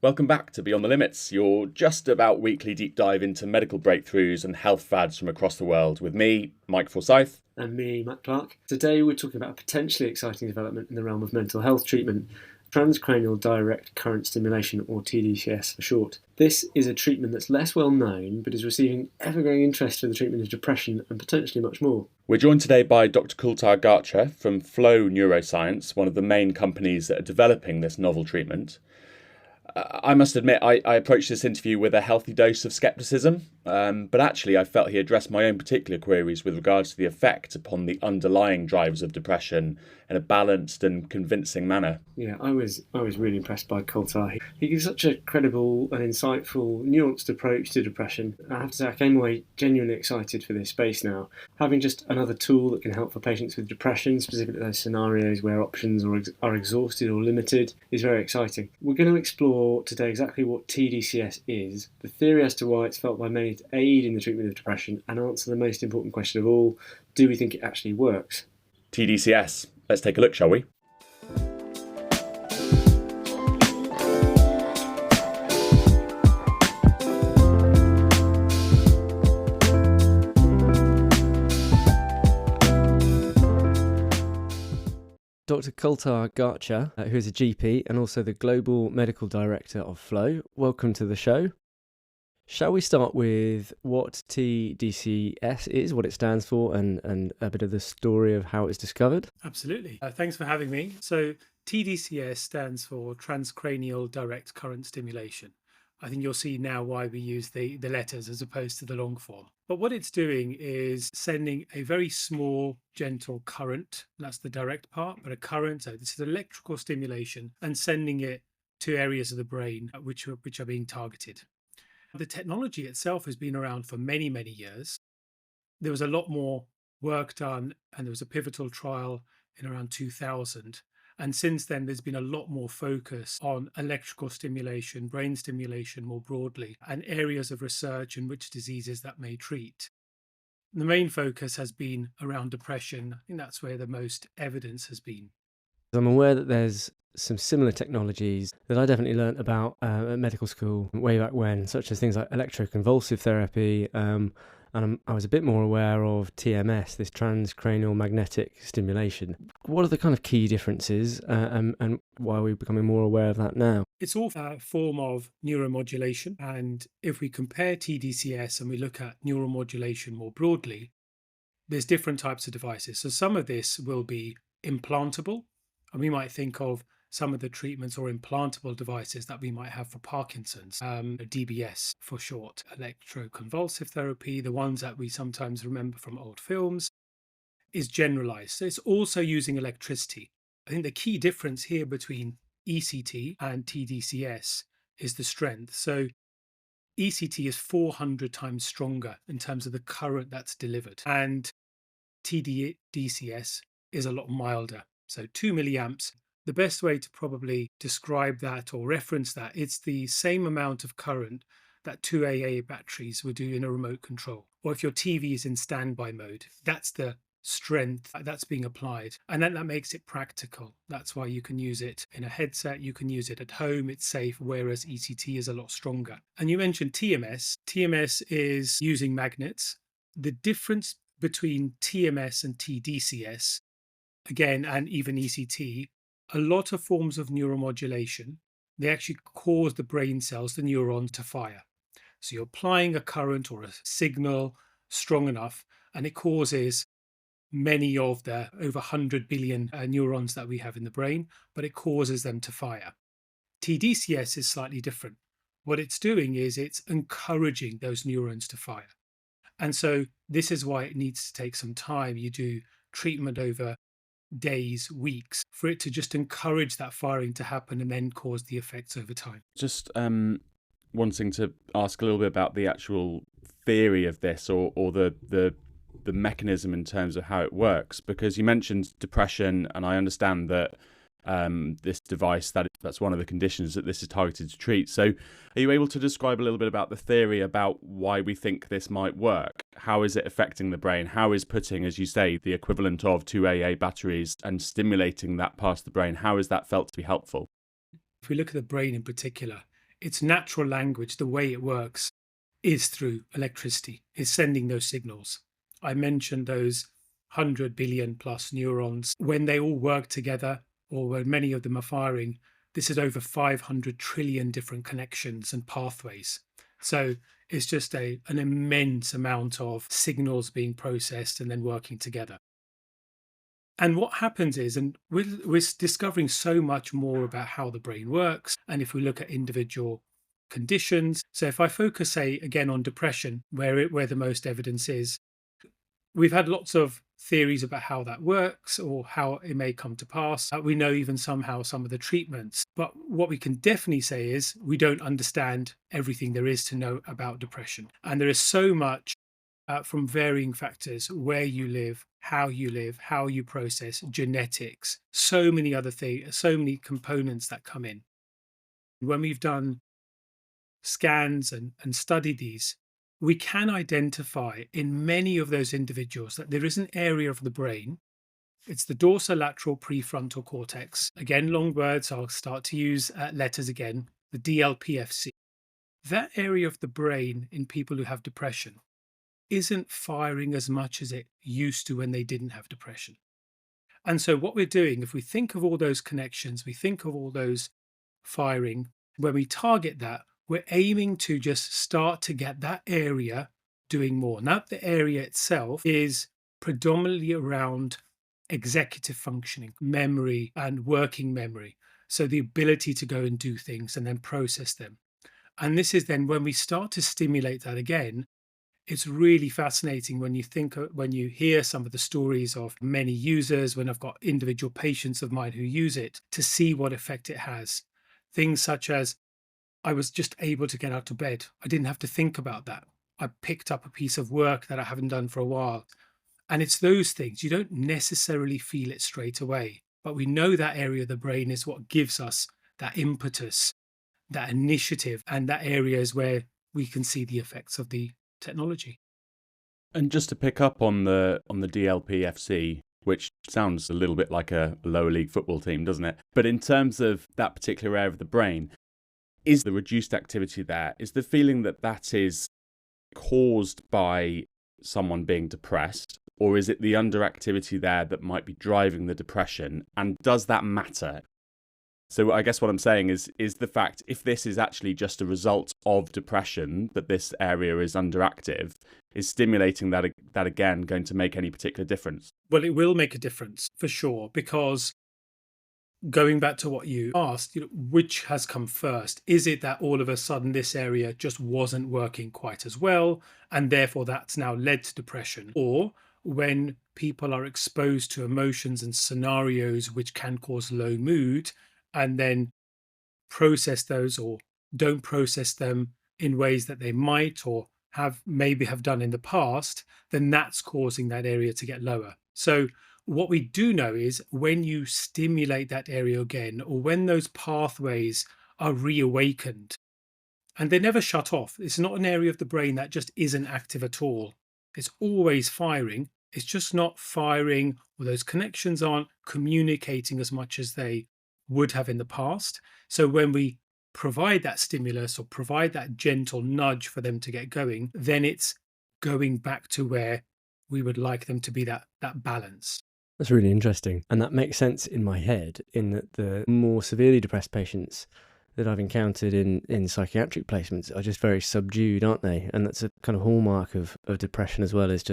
Welcome back to Beyond the Limits, your just about weekly deep dive into medical breakthroughs and health fads from across the world with me, Mike Forsyth. And me, Matt Clark. Today we're talking about a potentially exciting development in the realm of mental health treatment, transcranial direct current stimulation, or tDCS for short. This is a treatment that's less well known, but is receiving ever-growing interest for the treatment of depression and potentially much more. We're joined today by Dr Kultar Garcha from Flow Neuroscience, one of the main companies that are developing this novel treatment. I must admit, I approached this interview with a healthy dose of scepticism, but actually I felt he addressed my own particular queries with regards to the effect upon the underlying drivers of depression in a balanced and convincing manner. Yeah, I was really impressed by Kultar. He gives such a credible and insightful, nuanced approach to depression. I have to say I came away genuinely excited for this space now. Having just another tool that can help for patients with depression, specifically those scenarios where options are exhausted or limited, is very exciting. We're going to explore today exactly what tDCS is, the theory as to why it's felt by many to aid in the treatment of depression, and answer the most important question of all: do we think it actually works? tDCS. Let's take a look, shall we? Dr Kultar Garcha, who is a GP and also the Global Medical Director of Flow. Welcome to the show. Shall we start with what tDCS is, what it stands for, and a bit of the story of how it's discovered? Absolutely. Thanks for having me. So tDCS stands for transcranial direct current stimulation. I think you'll see now why we use the letters as opposed to the long form. But what it's doing is sending a very small, gentle current. That's the direct part, but a current. So this is electrical stimulation, and sending it to areas of the brain which are being targeted. The technology itself has been around for many, many years. There was a lot more work done, and there was a pivotal trial in around 2000. And since then, there's been a lot more focus on electrical stimulation, brain stimulation more broadly, and areas of research and which diseases that may treat. The main focus has been around depression. I think that's where the most evidence has been. I'm aware that there's some similar technologies that I definitely learnt about at medical school way back when, such as things like electroconvulsive therapy, and I was a bit more aware of TMS, this transcranial magnetic stimulation. What are the kind of key differences and why are we becoming more aware of that now? It's all a form of neuromodulation, and if we compare tDCS and we look at neuromodulation more broadly, there's different types of devices. So some of this will be implantable, and we might think of some of the treatments or implantable devices that we might have for Parkinson's, DBS for short, electroconvulsive therapy, the ones that we sometimes remember from old films, is generalized. So it's also using electricity. I think the key difference here between ECT and tDCS is the strength. So ECT is 400 times stronger in terms of the current that's delivered, and tDCS is a lot milder. So 2 milliamps. The best way to probably describe that or reference that, it's the same amount of current that 2 AA batteries would do in a remote control. Or if your TV is in standby mode, that's the strength that's being applied. And then that makes it practical. That's why you can use it in a headset, you can use it at home, it's safe, whereas ECT is a lot stronger. And you mentioned TMS. TMS is using magnets. The difference between TMS and tDCS, again, and even ECT, a lot of forms of neuromodulation, they actually cause the brain cells, the neurons, to fire. So you're applying a current or a signal strong enough, and it causes many of the over 100 billion neurons that we have in the brain, but it causes them to fire. tDCS is slightly different. What it's doing is it's encouraging those neurons to fire. And so this is why it needs to take some time. You do treatment over days, weeks, for it to just encourage that firing to happen and then cause the effects over time. Just wanting to ask a little bit about the actual theory of this or the mechanism in terms of how it works, because you mentioned depression, and I understand that this device, that's one of the conditions that this is targeted to treat. So are you able to describe a little bit about the theory about why we think this might work? How is it affecting the brain? How is putting, as you say, the equivalent of 2 AA batteries and stimulating that part of the brain, how is that felt to be helpful? If we look at the brain in particular, its natural language, the way it works, is through electricity, is sending those signals. I mentioned those 100 billion plus neurons. When they all work together, or when many of them are firing, this is over 500 trillion different connections and pathways. So it's just an immense amount of signals being processed and then working together. And what happens is, and we're discovering so much more about how the brain works. And if we look at individual conditions, so if I focus, say, again on depression, where the most evidence is, we've had lots of theories about how that works or how it may come to pass. We know even somehow some of the treatments. But what we can definitely say is we don't understand everything there is to know about depression. And there is so much from varying factors: where you live, how you process, genetics, so many other things, so many components that come in. When we've done scans and studied these, we can identify in many of those individuals that there is an area of the brain. It's the dorsolateral prefrontal cortex. Again, long words, I'll start to use letters again, the DLPFC. That area of the brain in people who have depression isn't firing as much as it used to when they didn't have depression. And so what we're doing, if we think of all those connections, we think of all those firing, when we target that, we're aiming to just start to get that area doing more. Now, the area itself is predominantly around executive functioning, memory and working memory. So the ability to go and do things and then process them. And this is then when we start to stimulate that again, it's really fascinating when you hear some of the stories of many users, when I've got individual patients of mine who use it, to see what effect it has. Things such as, I was just able to get out of bed. I didn't have to think about that. I picked up a piece of work that I haven't done for a while. And it's those things. You don't necessarily feel it straight away, but we know that area of the brain is what gives us that impetus, that initiative, and that area is where we can see the effects of the technology. And just to pick up on the DLPFC, which sounds a little bit like a lower league football team, doesn't it? But in terms of that particular area of the brain, is the reduced activity there, is the feeling that is caused by someone being depressed, or is it the underactivity there that might be driving the depression? And does that matter? So I guess what I'm saying is the fact, if this is actually just a result of depression, that this area is underactive, is stimulating that again going to make any particular difference? Well, it will make a difference for sure, because going back to what you asked, which has come first? Is it that all of a sudden this area just wasn't working quite as well, and therefore that's now led to depression? Or when people are exposed to emotions and scenarios which can cause low mood, and then process those or don't process them in ways that they might or maybe have done in the past, then that's causing that area to get lower. So what we do know is when you stimulate that area again, or when those pathways are reawakened, and they never shut off. It's not an area of the brain that just isn't active at all. It's always firing. It's just not firing, or those connections aren't communicating as much as they would have in the past. So when we provide that stimulus or provide that gentle nudge for them to get going, then it's going back to where we would like them to be, that balance. That's really interesting. And that makes sense in my head, in that the more severely depressed patients that I've encountered in psychiatric placements are just very subdued, aren't they? And that's a kind of hallmark of depression as well, is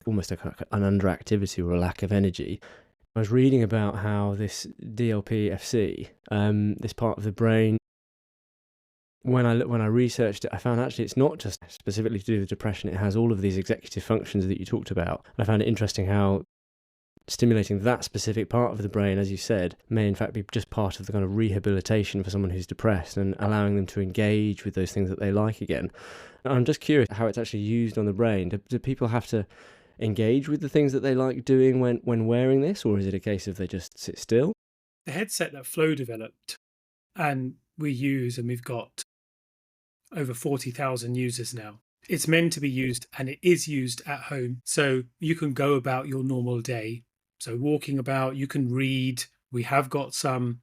almost an underactivity or a lack of energy. I was reading about how this DLPFC, this part of the brain, when I researched it, I found actually it's not just specifically to do with depression. It has all of these executive functions that you talked about. And I found it interesting how stimulating that specific part of the brain, as you said, may in fact be just part of the kind of rehabilitation for someone who's depressed and allowing them to engage with those things that they like again. And I'm just curious how it's actually used on the brain. Do people have to engage with the things that they like doing when wearing this, or is it a case of they just sit still? The headset that Flow developed and we use, and we've got over 40,000 users now. It's meant to be used, and it is used at home. So you can go about your normal day. So walking about, you can read. We have got some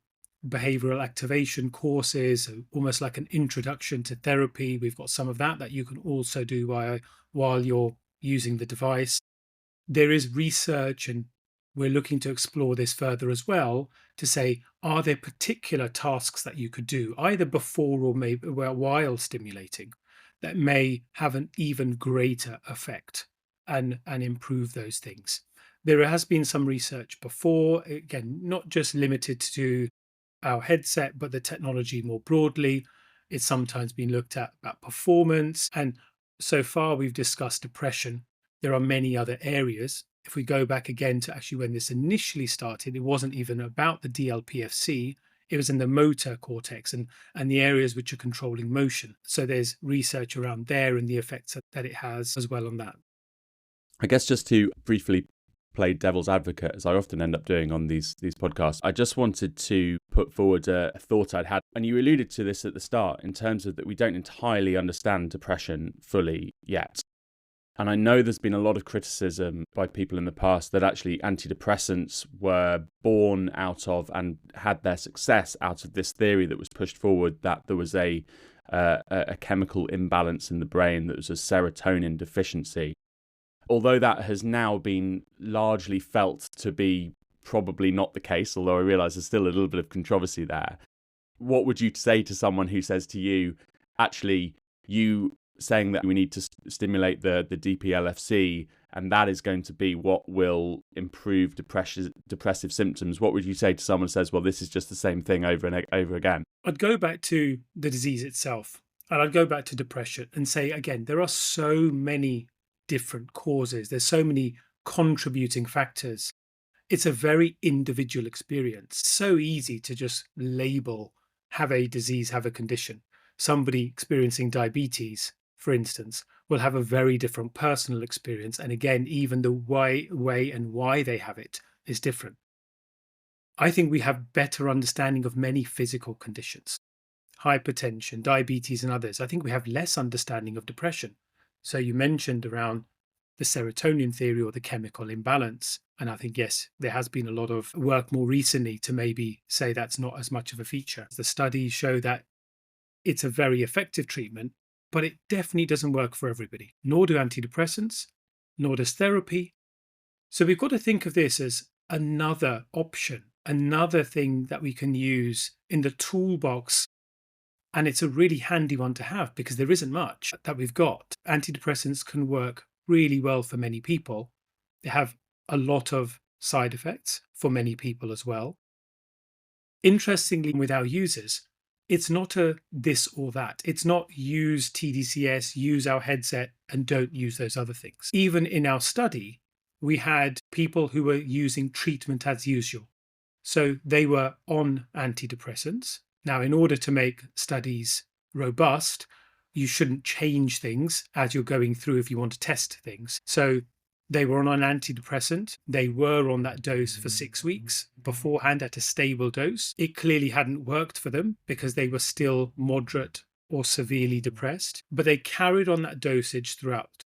behavioral activation courses, almost like an introduction to therapy. We've got some of that you can also do while you're using the device. There is research, and we're looking to explore this further as well, to say, are there particular tasks that you could do either before or maybe while stimulating that may have an even greater effect and improve those things. There has been some research before, again, not just limited to our headset, but the technology more broadly. It's sometimes been looked at about performance. And so far, we've discussed depression. There are many other areas. If we go back again to actually when this initially started, it wasn't even about the DLPFC. It was in the motor cortex and the areas which are controlling motion. So there's research around there and the effects that it has as well on that. I guess just to briefly play devil's advocate, as I often end up doing on these podcasts, I just wanted to put forward a thought I'd had, and you alluded to this at the start, in terms of that we don't entirely understand depression fully yet. And I know there's been a lot of criticism by people in the past that actually antidepressants were born out of and had their success out of this theory that was pushed forward, that there was a chemical imbalance in the brain, that was a serotonin deficiency. Although that has now been largely felt to be probably not the case, although I realise there's still a little bit of controversy there. What would you say to someone who says to you, actually, you saying that we need to stimulate the DPLFC and that is going to be what will improve depressive symptoms? What would you say to someone who says, well, this is just the same thing over and over again? I'd go back to the disease itself, and I'd go back to depression and say, again, there are so many different causes. There's so many contributing factors. It's a very individual experience. So easy to just label, have a disease, have a condition. Somebody experiencing diabetes, for instance, will have a very different personal experience. And again, even the way and why they have it is different. I think we have better understanding of many physical conditions, hypertension, diabetes, and others. I think we have less understanding of depression. So you mentioned around the serotonin theory or the chemical imbalance. And I think, yes, there has been a lot of work more recently to maybe say that's not as much of a feature. The studies show that it's a very effective treatment, but it definitely doesn't work for everybody, nor do antidepressants, nor does therapy. So we've got to think of this as another option, another thing that we can use in the toolbox. And it's a really handy one to have because there isn't much that we've got. Antidepressants can work really well for many people. They have a lot of side effects for many people as well. Interestingly, with our users, it's not a this or that. It's not use tDCS, use our headset, and don't use those other things. Even in our study, we had people who were using treatment as usual. So they were on antidepressants. Now, in order to make studies robust, you shouldn't change things as you're going through if you want to test things. So they were on an antidepressant. They were on that dose for 6 weeks beforehand at a stable dose. It clearly hadn't worked for them because they were still moderate or severely depressed, but they carried on that dosage throughout.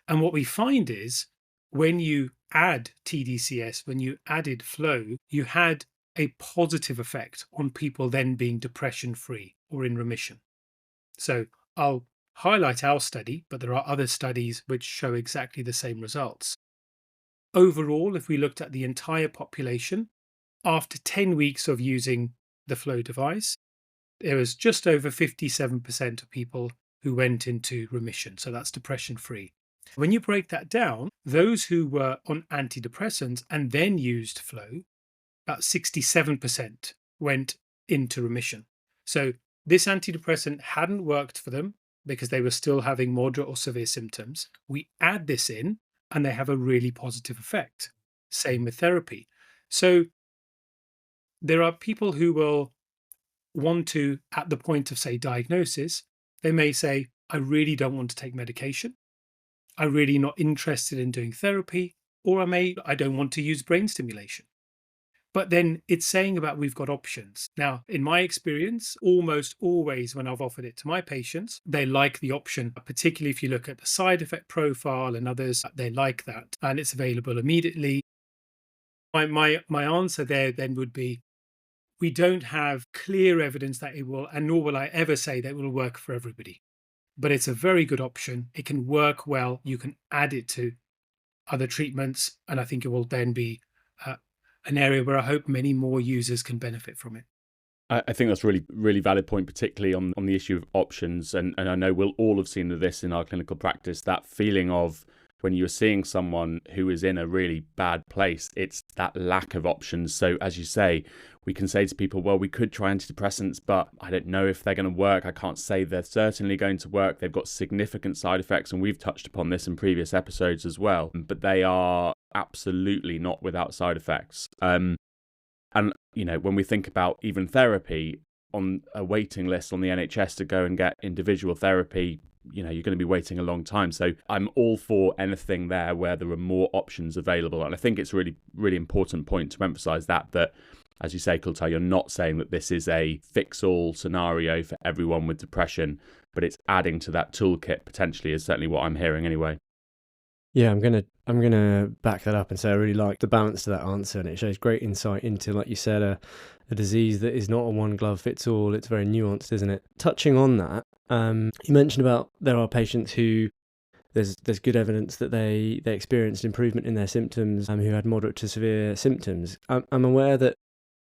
And what we find is when you add tDCS, when you added Flow, you had a positive effect on people then being depression-free or in remission. So I'll highlight our study, but there are other studies which show exactly the same results. Overall, if we looked at the entire population, after 10 weeks of using the Flow device, there was just over 57% of people who went into remission. So that's depression-free. When you break that down, those who were on antidepressants and then used Flow, about 67% went into remission. So this antidepressant hadn't worked for them because they were still having moderate or severe symptoms. We add this in and they have a really positive effect. Same with therapy. So there are people who will want to, at the point of, say, diagnosis, they may say, I really don't want to take medication. I'm really not interested in doing therapy, or I don't want to use brain stimulation. But then it's saying about we've got options. Now, in my experience, almost always when I've offered it to my patients, they like the option, particularly if you look at the side effect profile and others, they like that. And it's available immediately. My answer there then would be, we don't have clear evidence that it will, and nor will I ever say that it will work for everybody. But it's a very good option. It can work well. You can add it to other treatments, and I think it will then be an area where I hope many more users can benefit from it. I think that's really, really valid point, particularly on the issue of options. And I know we'll all have seen this in our clinical practice, that feeling of when you're seeing someone who is in a really bad place, it's that lack of options. So as you say, we can say to people, well, we could try antidepressants, but I don't know if they're going to work. I can't say they're certainly going to work. They've got significant side effects, and we've touched upon this in previous episodes as well, but they are absolutely not without side effects. And, you know, when we think about even therapy, on a waiting list on the NHS to go and get individual therapy, you know, you're going to be waiting a long time. So I'm all for anything there where there are more options available. And I think it's a really, really important point to emphasize that, as you say, Kultar, you're not saying that this is a fix-all scenario for everyone with depression, but it's adding to that toolkit potentially, is certainly what I'm hearing anyway. Yeah, I'm gonna back that up and say I really like the balance to that answer, and it shows great insight into, like you said, a disease that is not a one glove fits all. It's very nuanced, isn't it? Touching on that, you mentioned about there are patients who there's good evidence that they experienced improvement in their symptoms, who had moderate to severe symptoms. I'm aware that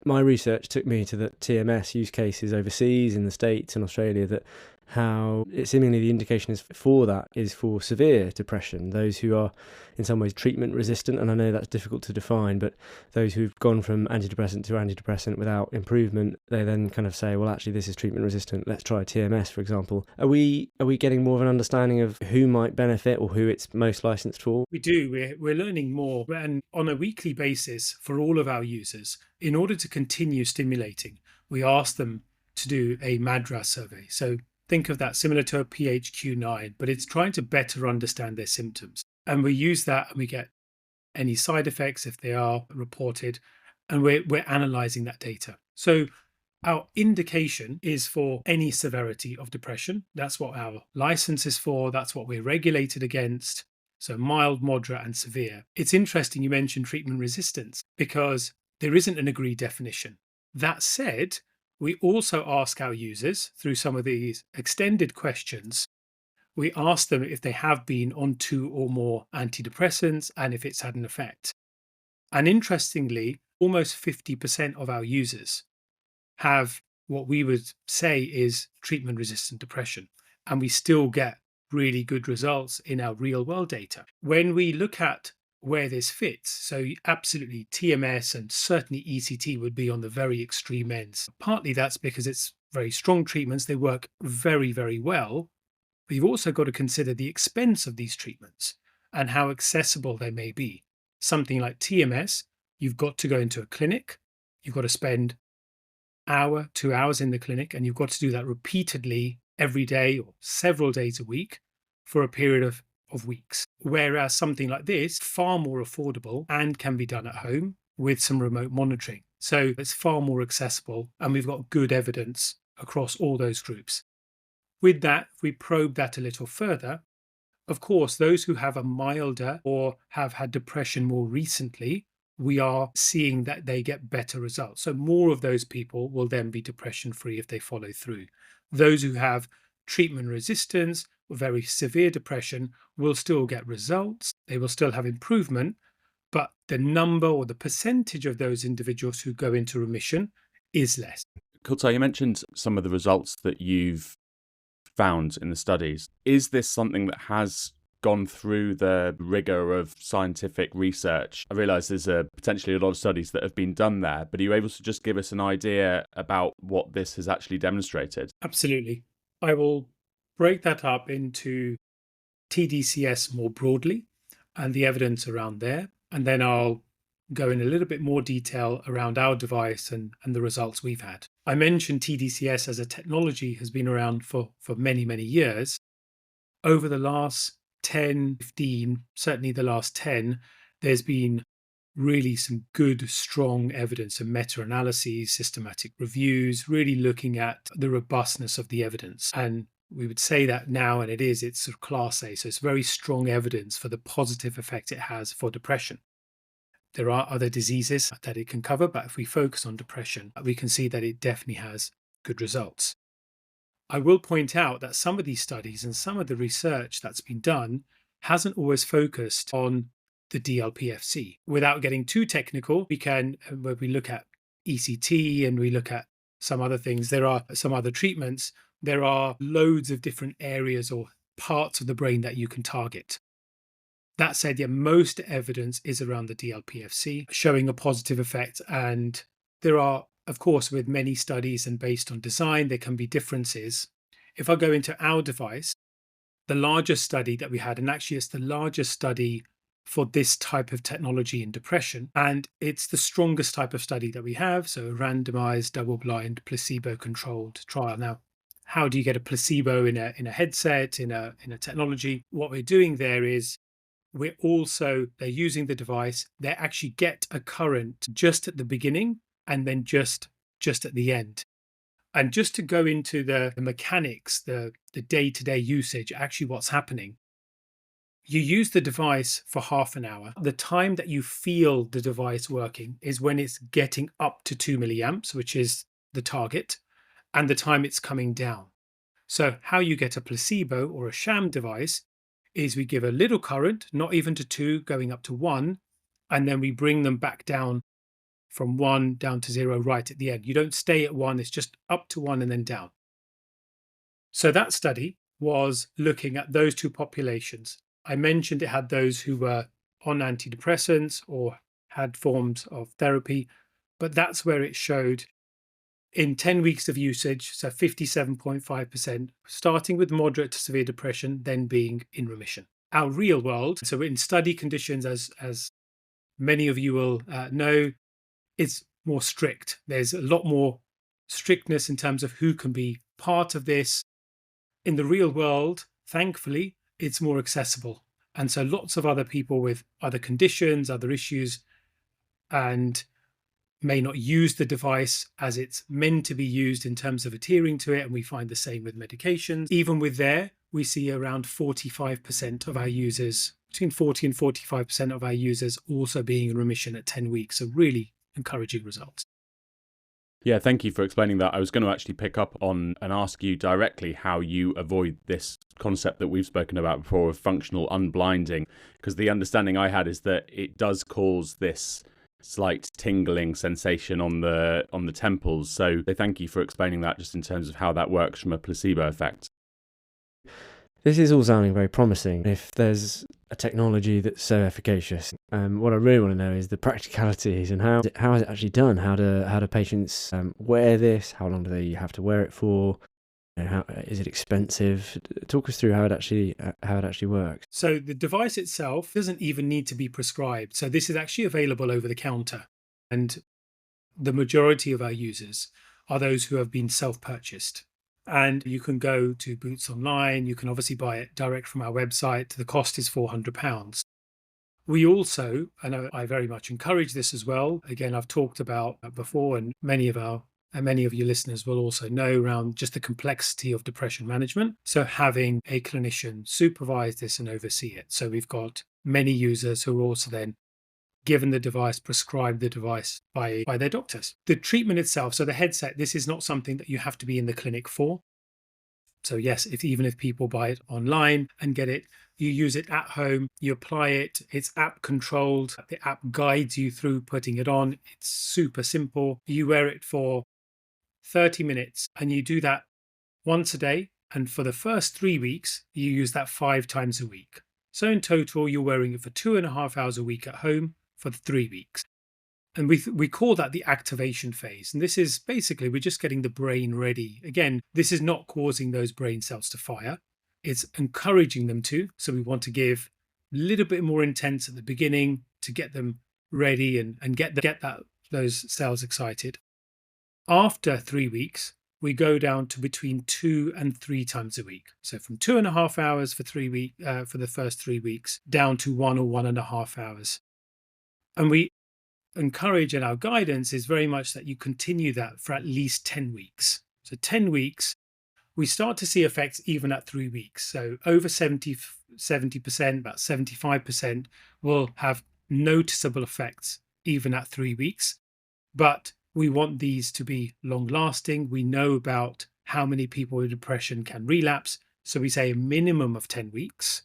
my research took me to the TMS use cases overseas in the States and Australia, that how seemingly the indication is for that is for severe depression, those who are in some ways treatment resistant. And I know that's difficult to define, but those who've gone from antidepressant to antidepressant without improvement, they then kind of say, well, actually, this is treatment resistant. Let's try TMS, for example. Are we getting more of an understanding of who might benefit or who it's most licensed for? We do. We're learning more, and on a weekly basis for all of our users, in order to continue stimulating, we ask them to do a MADRS survey. So think of that similar to a PHQ-9, but it's trying to better understand their symptoms. And we use that, and we get any side effects if they are reported, and we're analyzing that data. So our indication is for any severity of depression. That's what our license is for. That's what we're regulated against. So mild, moderate, and severe. It's interesting you mentioned treatment resistance, because there isn't an agreed definition. That said, we also ask our users through some of these extended questions, we ask them if they have been on 2 or more antidepressants and if it's had an effect. And interestingly, almost 50% of our users have what we would say is treatment-resistant depression, and we still get really good results in our real-world data. When we look at where this fits, so absolutely TMS and certainly ECT would be on the very extreme ends. Partly that's because it's very strong treatments, they work very, very well, but you've also got to consider the expense of these treatments and how accessible they may be. Something like TMS, you've got to go into a clinic, you've got to spend hour, 2 hours in the clinic, and you've got to do that repeatedly every day or several days a week for a period of weeks. Whereas something like this, far more affordable and can be done at home with some remote monitoring. So it's far more accessible, and we've got good evidence across all those groups. With that, if we probe that a little further, of course, those who have a milder or have had depression more recently, we are seeing that they get better results. So more of those people will then be depression-free if they follow through. Those who have treatment resistance or very severe depression will still get results. They will still have improvement, but the number or the percentage of those individuals who go into remission is less. Kultar, you mentioned some of the results that you've found in the studies. Is this something that has gone through the rigor of scientific research? I realise there's potentially a lot of studies that have been done there, but are you able to just give us an idea about what this has actually demonstrated? Absolutely. I will break that up into tDCS more broadly and the evidence around there, and then I'll go in a little bit more detail around our device and the results we've had. I mentioned tDCS as a technology has been around for many, many years. Over the last 10, 15, certainly the last 10, there's been really some good, strong evidence and meta-analyses, systematic reviews, really looking at the robustness of the evidence. And we would say that now, and it's sort of class A, so it's very strong evidence for the positive effect it has for depression. There are other diseases that it can cover, but if we focus on depression, we can see that it definitely has good results. I will point out that some of these studies and some of the research that's been done hasn't always focused on the DLPFC. Without getting too technical, when we look at ECT and we look at some other things, there are some other treatments, there are loads of different areas or parts of the brain that you can target. That said, most evidence is around the DLPFC showing a positive effect. And there are, of course, with many studies and based on design, there can be differences. If I go into our device, the largest study that we had, and actually it's the largest study for this type of technology in depression, and it's the strongest type of study that we have. So a randomized, double-blind, placebo-controlled trial. Now, how do you get a placebo in a headset, in a technology? What we're doing there is they're using the device. They actually get a current just at the beginning and then just at the end. And just to go into the mechanics, the day-to-day usage, actually what's happening, you use the device for half an hour. The time that you feel the device working is when it's getting up to 2 milliamps, which is the target, and the time it's coming down. So how you get a placebo or a sham device is we give a little current, not even to 2, going up to 1, and then we bring them back down from 1 down to 0 right at the end. You don't stay at 1, it's just up to 1 and then down. So that study was looking at those two populations. I mentioned it had those who were on antidepressants or had forms of therapy, but that's where it showed in 10 weeks of usage, so 57.5%, starting with moderate to severe depression, then being in remission. Our real world, so in study conditions, as many of you will know, it's more strict. There's a lot more strictness in terms of who can be part of this. In the real world, thankfully, it's more accessible. And so lots of other people with other conditions, other issues, and may not use the device as it's meant to be used in terms of adhering to it. And we find the same with medications. Even with there, we see around 45% of our users, between 40 and 45% of our users also being in remission at 10 weeks. So really encouraging results. Yeah, thank you for explaining that. I was going to actually pick up on and ask you directly how you avoid this concept that we've spoken about before of functional unblinding, because the understanding I had is that it does cause this slight tingling sensation on the temples. So thank you for explaining that just in terms of how that works from a placebo effect. This is all sounding very promising. If there's a technology that's so efficacious, what I really want to know is the practicalities and how is it actually done? How do patients wear this? How long do they have to wear it for? How is it expensive? Talk us through how it actually works. So the device itself doesn't even need to be prescribed. So this is actually available over the counter, and the majority of our users are those who have been self-purchased. And you can go to Boots online. You can obviously buy it direct from our website. The cost is £400. We also, and I very much encourage this as well. Again, I've talked about before, and many of your listeners will also know around just the complexity of depression management. So having a clinician supervise this and oversee it. So we've got many users who are also then given the device, prescribed the device by their doctors. The treatment itself, so the headset, this is not something that you have to be in the clinic for. So yes, even if people buy it online and get it, you use it at home, you apply it, it's app controlled, the app guides you through putting it on. It's super simple. You wear it for 30 minutes and you do that once a day. And for the first 3 weeks, you use that 5 times a week. So in total, you're wearing it for 2.5 hours a week at home for 3 weeks. And we call that the activation phase. And this is basically, we're just getting the brain ready. Again, this is not causing those brain cells to fire. It's encouraging them to. So we want to give a little bit more intense at the beginning to get them ready and get those cells excited. After 3 weeks, we go down to between 2 and 3 times a week. So from 2.5 hours for for the first 3 weeks, down to 1 or 1.5 hours. And we encourage, and our guidance is very much that you continue that for at least 10 weeks. So 10 weeks, we start to see effects even at 3 weeks. So over 70%, about 75% will have noticeable effects even at 3 weeks, but we want these to be long lasting. We know about how many people with depression can relapse. So we say a minimum of 10 weeks.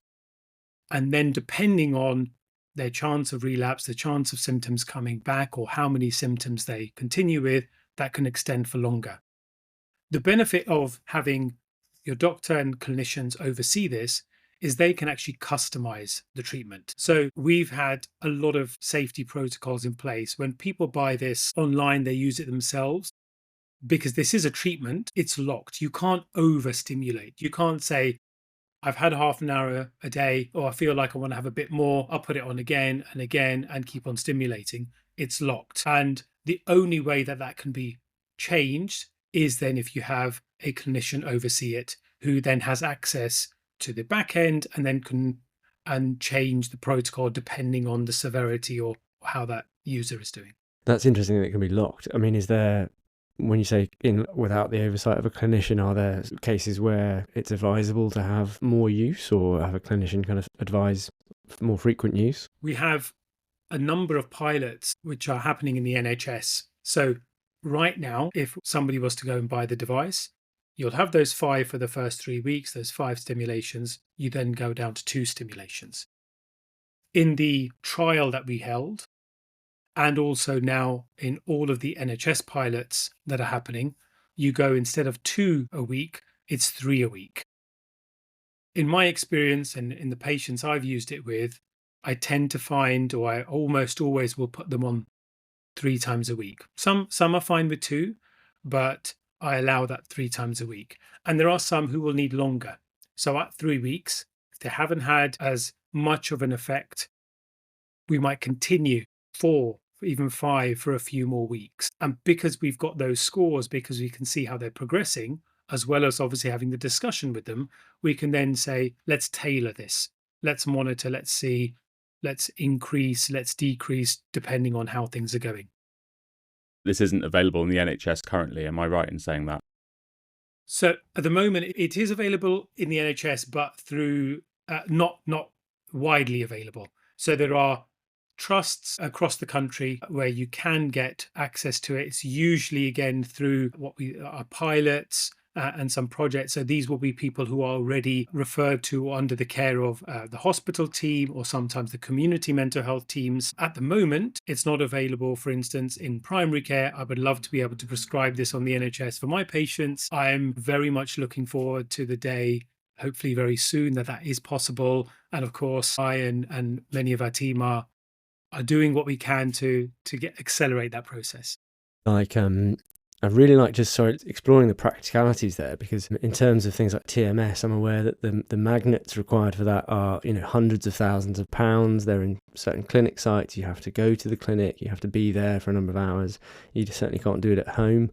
And then depending on their chance of relapse, the chance of symptoms coming back, or how many symptoms they continue with, that can extend for longer. The benefit of having your doctor and clinicians oversee this is they can actually customize the treatment. So we've had a lot of safety protocols in place. When people buy this online, they use it themselves. Because this is a treatment, it's locked. You can't overstimulate. You can't say, I've had half an hour a day, or I feel like I want to have a bit more. I'll put it on again and keep on stimulating. It's locked. And the only way that that can be changed is then if you have a clinician oversee it, who then has access to the back end and then can change the protocol depending on the severity or how that user is doing. That's interesting that it can be locked. I mean, is there, when you say without the oversight of a clinician, are there cases where it's advisable to have more use, or have a clinician kind of advise more frequent use? We have a number of pilots which are happening in the NHS. So right now, if somebody was to go and buy the device, you'll have those 5 for the first 3 weeks, those 5 stimulations. You then go down to 2 stimulations. In the trial that we held, and also now in all of the NHS pilots that are happening, you go, instead of 2 a week, it's 3 a week. In my experience and in the patients I've used it with, I tend to find, or I almost always will put them on 3 times a week. Some are fine with 2, but I allow that 3 times a week. And there are some who will need longer. So at 3 weeks, if they haven't had as much of an effect, we might continue 4, even 5 for a few more weeks. And because we've got those scores, because we can see how they're progressing, as well as obviously having the discussion with them, we can then say, let's tailor this. Let's monitor, let's see, let's increase, let's decrease, depending on how things are going. This isn't available in the NHS currently, am I right in saying that? So at the moment, it is available in the NHS, but through not widely available. So there are trusts across the country where you can get access to it. It's usually, again, through what we are pilots and some projects. So these will be people who are already referred to under the care of the hospital team, or sometimes the community mental health teams. At the moment, it's not available, for instance, in primary care. I would love to be able to prescribe this on the NHS for my patients. I am very much looking forward to the day, hopefully very soon, that is possible. And of course, I and many of our team are doing what we can to accelerate that process. I really like just exploring the practicalities there, because in terms of things like TMS, I'm aware that the magnets required for that are hundreds of thousands of pounds. They're in certain clinic sites. You have to go to the clinic. You have to be there for a number of hours. You just certainly can't do it at home.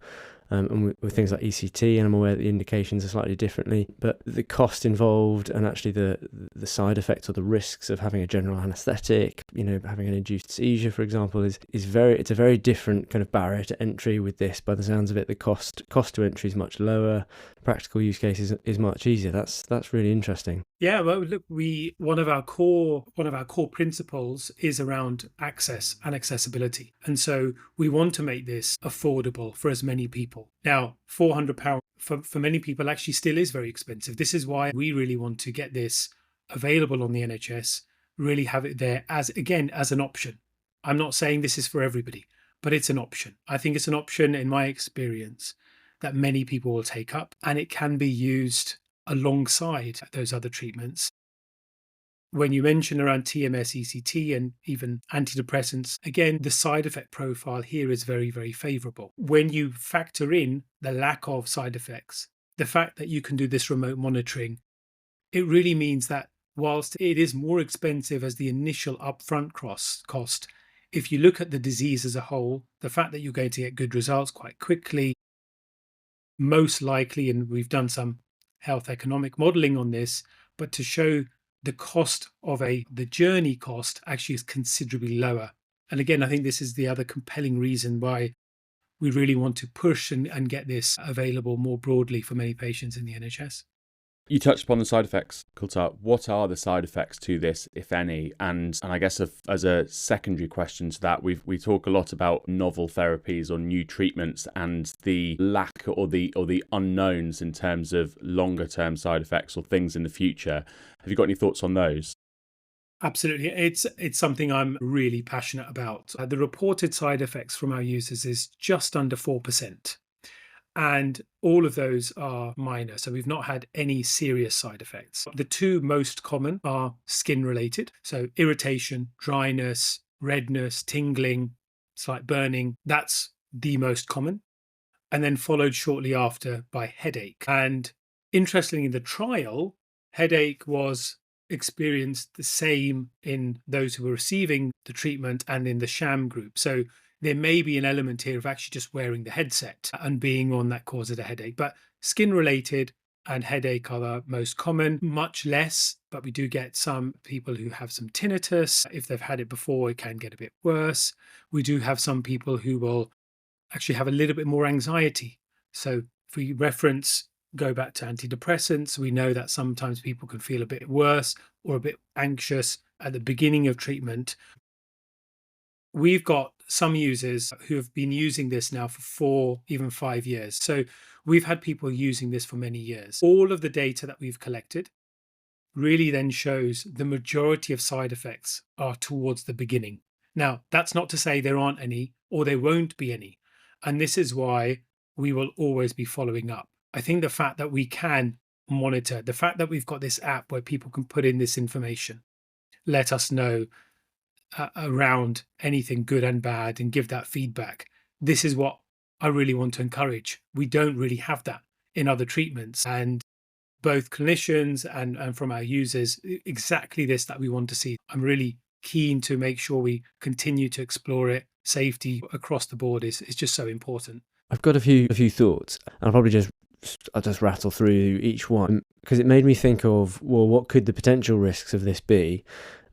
And with things like ECT, and I'm aware that the indications are slightly differently, but the cost involved, and actually the side effects or the risks of having a general anaesthetic, having an induced seizure, for example, it's a very different kind of barrier to entry with this. By the sounds of it, the cost to entry is much lower. Practical use case is much easier. That's really interesting. Yeah, well, look, one of our core principles is around access and accessibility, and so we want to make this affordable for as many people. Now, £400 for many people actually still is very expensive. This is why we really want to get this available on the NHS. Really have it there as an option. I'm not saying this is for everybody, but it's an option. I think it's an option, in my experience, that many people will take up, and it can be used alongside those other treatments. When you mention around TMS, ECT, and even antidepressants, again, the side effect profile here is very, very favorable. When you factor in the lack of side effects, the fact that you can do this remote monitoring, it really means that whilst it is more expensive as the initial upfront cost, if you look at the disease as a whole, the fact that you're going to get good results quite quickly, most likely, and we've done some health economic modeling on this, but to show the cost of the journey cost actually is considerably lower. And again, I think this is the other compelling reason why we really want to push and get this available more broadly for many patients in the NHS. You touched upon the side effects, Kultar. What are the side effects to this, if any? And I guess as a secondary question to that, we talk a lot about novel therapies or new treatments and the lack or the unknowns in terms of longer term side effects or things in the future. Have you got any thoughts on those? Absolutely. It's something I'm really passionate about. The reported side effects from our users is just under 4%. And all of those are minor. So we've not had any serious side effects. The two most common are skin related. So irritation, dryness, redness, tingling, slight burning. That's the most common. And then followed shortly after by headache. And interestingly, in the trial, headache was experienced the same in those who were receiving the treatment and in the sham group. So there may be an element here of actually just wearing the headset and being on that causes a headache. But skin related and headache are the most common, much less, but we do get some people who have some tinnitus. If they've had it before, it can get a bit worse. We do have some people who will actually have a little bit more anxiety. So if we go back to antidepressants, we know that sometimes people can feel a bit worse or a bit anxious at the beginning of treatment. We've got some users who have been using this now for 4, even 5 years. So we've had people using this for many years. All of the data that we've collected really then shows the majority of side effects are towards the beginning. Now, that's not to say there aren't any or there won't be any. And this is why we will always be following up. I think the fact that we can monitor, the fact that we've got this app where people can put in this information, let us know around anything good and bad and give that feedback. This is what I really want to encourage. We don't really have that in other treatments, and both clinicians and from our users, exactly this that we want to see. I'm really keen to make sure we continue to explore it. Safety across the board is just so important. I've got a few thoughts. I'll just rattle through each one because it made me think of, well, what could the potential risks of this be?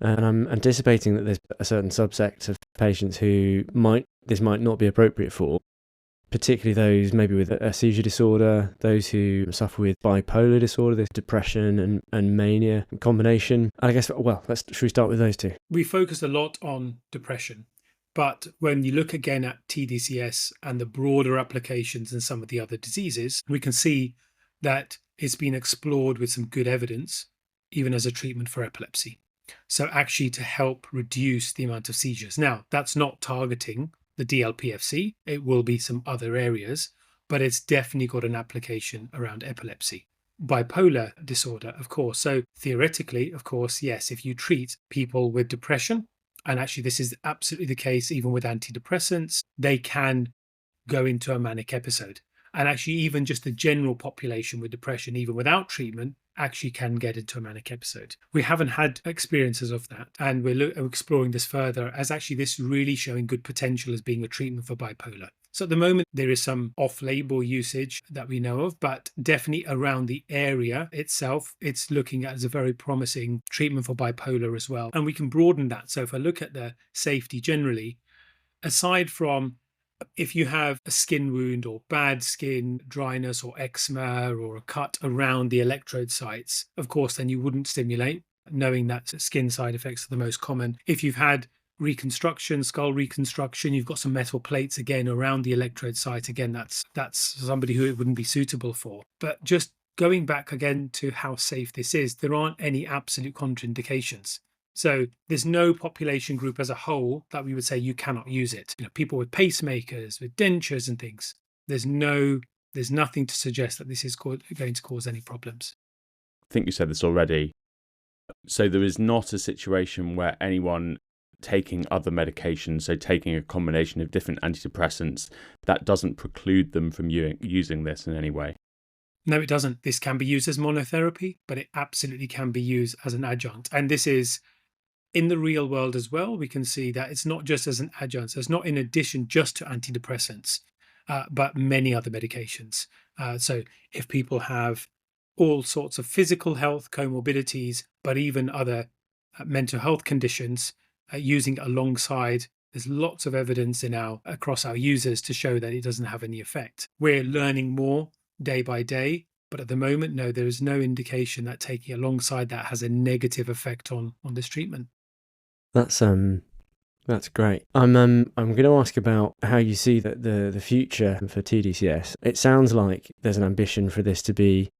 And I'm anticipating that there's a certain subsect of patients who this might not be appropriate for, particularly those maybe with a seizure disorder, those who suffer with bipolar disorder, this depression and mania combination. I guess, well, should we start with those two? We focused a lot on depression. But when you look again at tDCS and the broader applications in some of the other diseases, we can see that it's been explored with some good evidence, even as a treatment for epilepsy. So actually to help reduce the amount of seizures. Now, that's not targeting the DLPFC. It will be some other areas, but it's definitely got an application around epilepsy. Bipolar disorder, of course. So theoretically, of course, yes, if you treat people with depression, and actually this is absolutely the case even with antidepressants, they can go into a manic episode. And actually even just the general population with depression, even without treatment, actually can get into a manic episode. We haven't had experiences of that. And we're exploring this further as actually this really showing good potential as being a treatment for bipolar. So at the moment, there is some off-label usage that we know of, but definitely around the area itself, it's looking at as a very promising treatment for bipolar as well. And we can broaden that. So if I look at the safety generally, aside from if you have a skin wound or bad skin, dryness or eczema or a cut around the electrode sites, of course, then you wouldn't stimulate, knowing that skin side effects are the most common. If you've had reconstruction, skull reconstruction, you've got some metal plates again around the electrode site, again, that's somebody who it wouldn't be suitable for. But just going back again to how safe this is, there aren't any absolute contraindications. So there's no population group as a whole that we would say you cannot use it. People with pacemakers, with dentures and things, there's nothing to suggest that this is going to cause any problems. I think you said this already. So there is not a situation where anyone taking other medications, so taking a combination of different antidepressants, that doesn't preclude them from using this in any way. No, it doesn't. This can be used as monotherapy, but it absolutely can be used as an adjunct. And this is in the real world as well. We can see that it's not just as an adjunct. So it's not in addition just to antidepressants, but many other medications. So if people have all sorts of physical health comorbidities, but even other mental health conditions, using it alongside, there's lots of evidence across our users to show that it doesn't have any effect. We're learning more day by day But at the moment, no, there is no indication that taking alongside that has a negative effect on this treatment. That's great. I'm going to ask about how you see the future for tDCS. It sounds like there's an ambition for this to be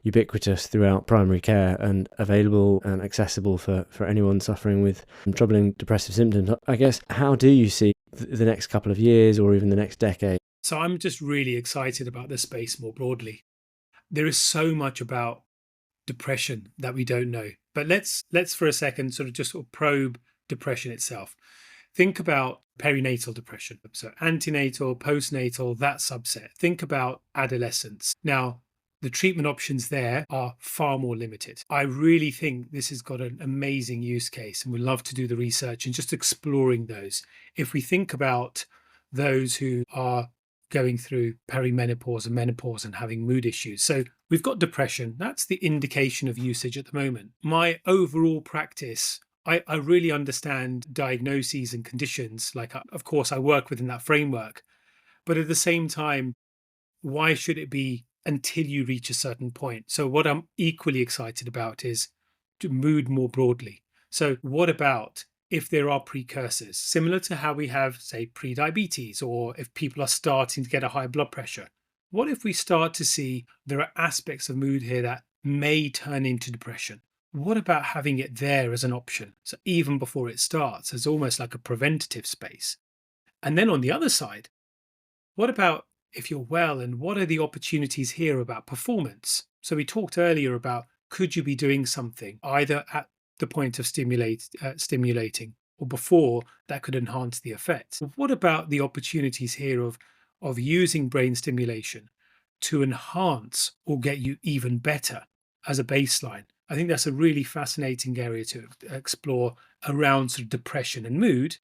ubiquitous throughout primary care and available and accessible for anyone suffering with troubling depressive symptoms. I guess, how do you see the next couple of years or even the next decade? So I'm just really excited about this space more broadly. There is so much about depression that we don't know. But let's for a second sort of probe depression itself. Think about perinatal depression. So antenatal, postnatal, that subset. Think about adolescence. Now, the treatment options there are far more limited. I really think this has got an amazing use case, and we'd love to do the research and just exploring those. If we think about those who are going through perimenopause and menopause and having mood issues. So we've got depression. That's the indication of usage at the moment. My overall practice, I really understand diagnoses and conditions. Like, of course, I work within that framework. But at the same time, why should it be until you reach a certain point? So what I'm equally excited about is to mood more broadly. So what about if there are precursors, similar to how we have, say, pre-diabetes, or if people are starting to get a high blood pressure? What if we start to see there are aspects of mood here that may turn into depression? What about having it there as an option? So even before it starts, as almost like a preventative space. And then on the other side, what about if you're well, and what are the opportunities here about performance? So we talked earlier about, could you be doing something either at the point of stimulating or before that could enhance the effects? What about the opportunities here of using brain stimulation to enhance or get you even better as a baseline? I think that's a really fascinating area to explore around sort of depression and mood.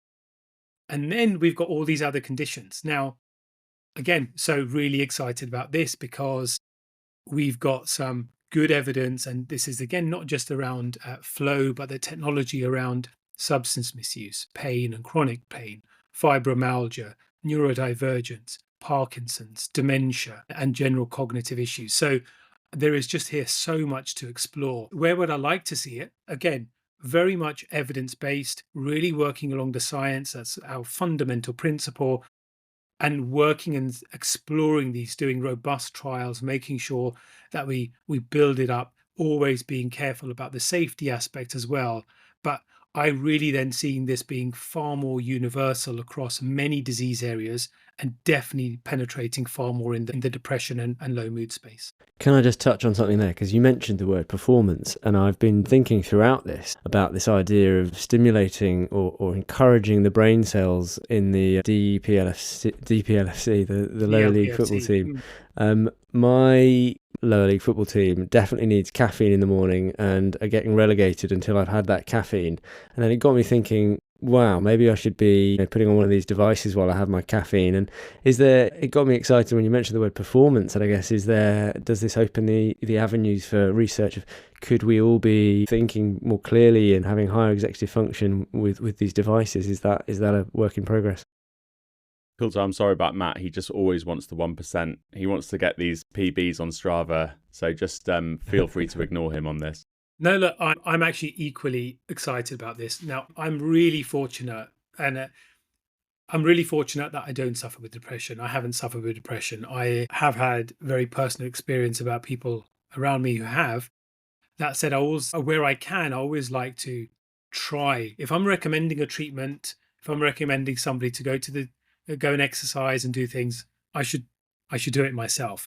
And then we've got all these other conditions. Now, again, so really excited about this because we've got some good evidence, and this is again not just around flow, but the technology around substance misuse, pain and chronic pain, fibromyalgia, neurodivergence, Parkinson's, dementia, and general cognitive issues. So there is just here so much to explore. Where would I like to see it? Again, very much evidence-based, really working along the science. That's our fundamental principle. And working and exploring these, doing robust trials, making sure that we build it up, always being careful about the safety aspect as well. But I really then seeing this being far more universal across many disease areas, and definitely penetrating far more in the depression and low mood space. Can I just touch on something there? Because you mentioned the word performance, and I've been thinking throughout this about this idea of stimulating or encouraging the brain cells in the DPLFC, the lower league football team. My lower league football team definitely needs caffeine in the morning and are getting relegated until I've had that caffeine. And then it got me thinking, wow, maybe I should be putting on one of these devices while I have my caffeine. And it got me excited when you mentioned the word performance. And I guess, does this open the avenues for research of, could we all be thinking more clearly and having higher executive function with these devices? Is that a work in progress? Kultar, I'm sorry about Matt. He just always wants the 1%. He wants to get these PBs on Strava. So just feel free to ignore him on this. No, look, I'm actually equally excited about this. Now, I'm really fortunate, and I'm really fortunate that I don't suffer with depression. I haven't suffered with depression. I have had very personal experience about people around me who have. That said, where I can, I always like to try. If I'm recommending a treatment, if I'm recommending somebody to go and exercise and do things, I should do it myself.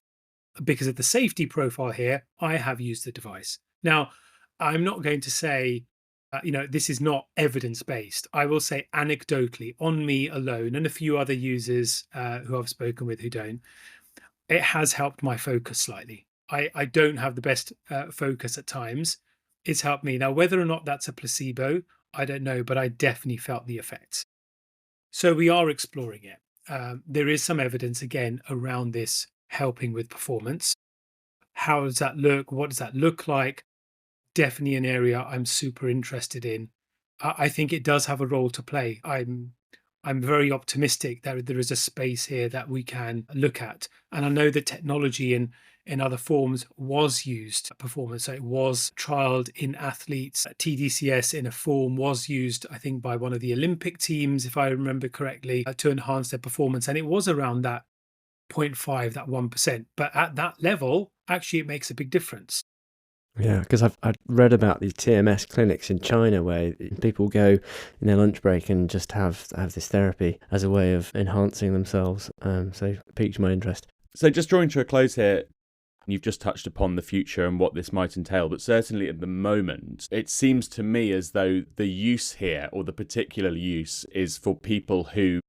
Because of the safety profile here, I have used the device. Now, I'm not going to say, this is not evidence-based. I will say anecdotally, on me alone, and a few other users who I've spoken with who don't, it has helped my focus slightly. I don't have the best focus at times. It's helped me. Now, whether or not that's a placebo, I don't know, but I definitely felt the effects. So we are exploring it. There is some evidence, again, around this helping with performance. How does that look? What does that look like? Definitely an area I'm super interested in. I think it does have a role to play. I'm very optimistic that there is a space here that we can look at. And I know that technology in other forms was used performance. So it was trialed in athletes. tDCS in a form was used, I think, by one of the Olympic teams, if I remember correctly, to enhance their performance. And it was around that 0.5, that 1%. But at that level, actually, it makes a big difference. Yeah, because I've read about these TMS clinics in China where people go in their lunch break and just have this therapy as a way of enhancing themselves. So it piqued my interest. So just drawing to a close here, you've just touched upon the future and what this might entail, but certainly at the moment, it seems to me as though the use here, or the particular use, is for people who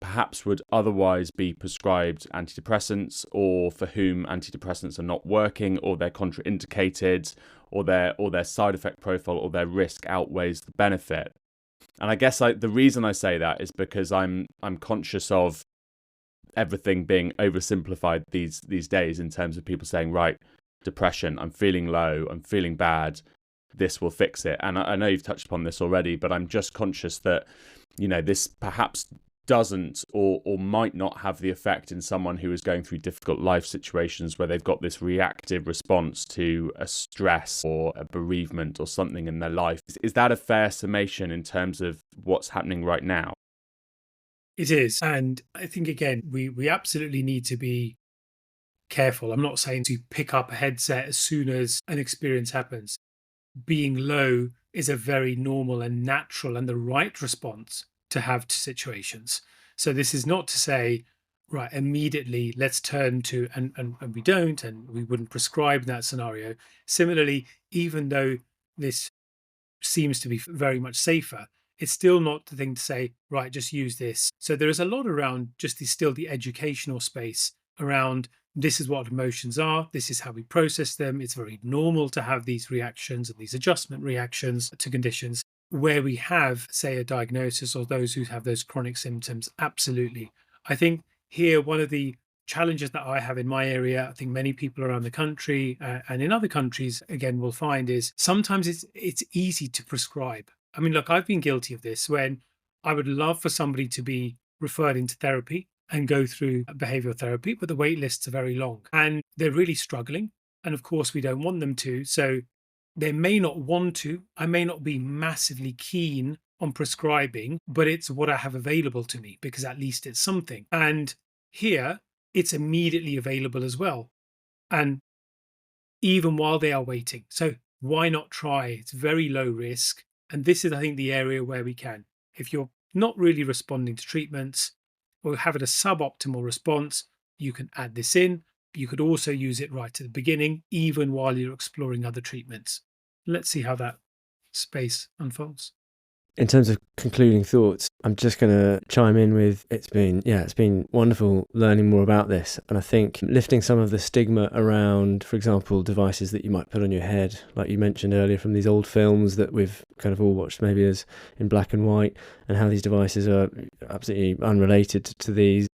perhaps would otherwise be prescribed antidepressants, or for whom antidepressants are not working, or they're contraindicated, or their side effect profile or their risk outweighs the benefit. And I guess the reason I say that is because I'm conscious of everything being oversimplified these days in terms of people saying, right, depression, I'm feeling low, I'm feeling bad, this will fix it. And I know you've touched upon this already, but I'm just conscious that, this perhaps doesn't or might not have the effect in someone who is going through difficult life situations where they've got this reactive response to a stress or a bereavement or something in their life. Is that a fair summation in terms of what's happening right now? It is. And I think, again, we absolutely need to be careful. I'm not saying to pick up a headset as soon as an experience happens. Being low is a very normal and natural and the right response to have to situations. So this is not to say, right, immediately let's turn to, and we don't, and we wouldn't prescribe in that scenario. Similarly, even though this seems to be very much safer, it's still not the thing to say, right, just use this. So there is a lot around just the educational space around this is what emotions are, this is how we process them. It's very normal to have these reactions and these adjustment reactions to conditions. Where we have, say, a diagnosis or those who have those chronic symptoms, absolutely. I think here, one of the challenges that I have in my area, I think many people around the country and in other countries, again, will find is sometimes it's easy to prescribe. I mean, look, I've been guilty of this when I would love for somebody to be referred into therapy and go through behavioral therapy, but the wait lists are very long and they're really struggling. And of course, we don't want them to. So they may not want to. I may not be massively keen on prescribing, but it's what I have available to me because at least it's something. And here, it's immediately available as well. And even while they are waiting. So why not try? It's very low risk. And this is, I think, the area where we can. If you're not really responding to treatments or having a suboptimal response, you can add this in. You could also use it right at the beginning, even while you're exploring other treatments. Let's see how that space unfolds. In terms of concluding thoughts, I'm just going to chime in with it's been wonderful learning more about this. And I think lifting some of the stigma around, for example, devices that you might put on your head, like you mentioned earlier from these old films that we've kind of all watched maybe as in black and white, and how these devices are absolutely unrelated to these.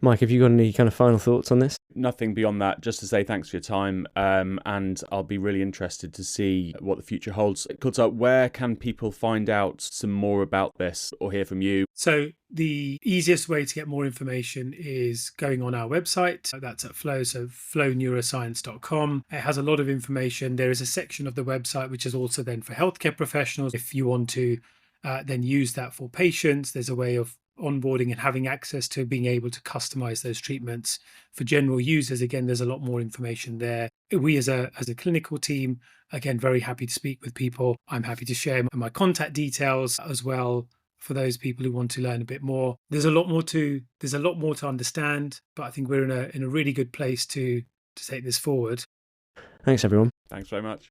Mike, have you got any kind of final thoughts on this? Nothing beyond that, just to say thanks for your time, and I'll be really interested to see what the future holds. Kultar, where can people find out some more about this or hear from you? So the easiest way to get more information is going on our website. That's at Flow, so flowneuroscience.com. It has a lot of information. There is a section of the website which is also then for healthcare professionals. If you want to then use that for patients, there's a way of onboarding and having access to being able to customize those treatments. For general users, again, there's a lot more information there. We as a clinical team, again, very happy to speak with people. I'm happy to share my contact details as well for those people who want to learn a bit more. There's a lot more to understand, but I think we're in a really good place to take this forward. Thanks, everyone. Thanks very much.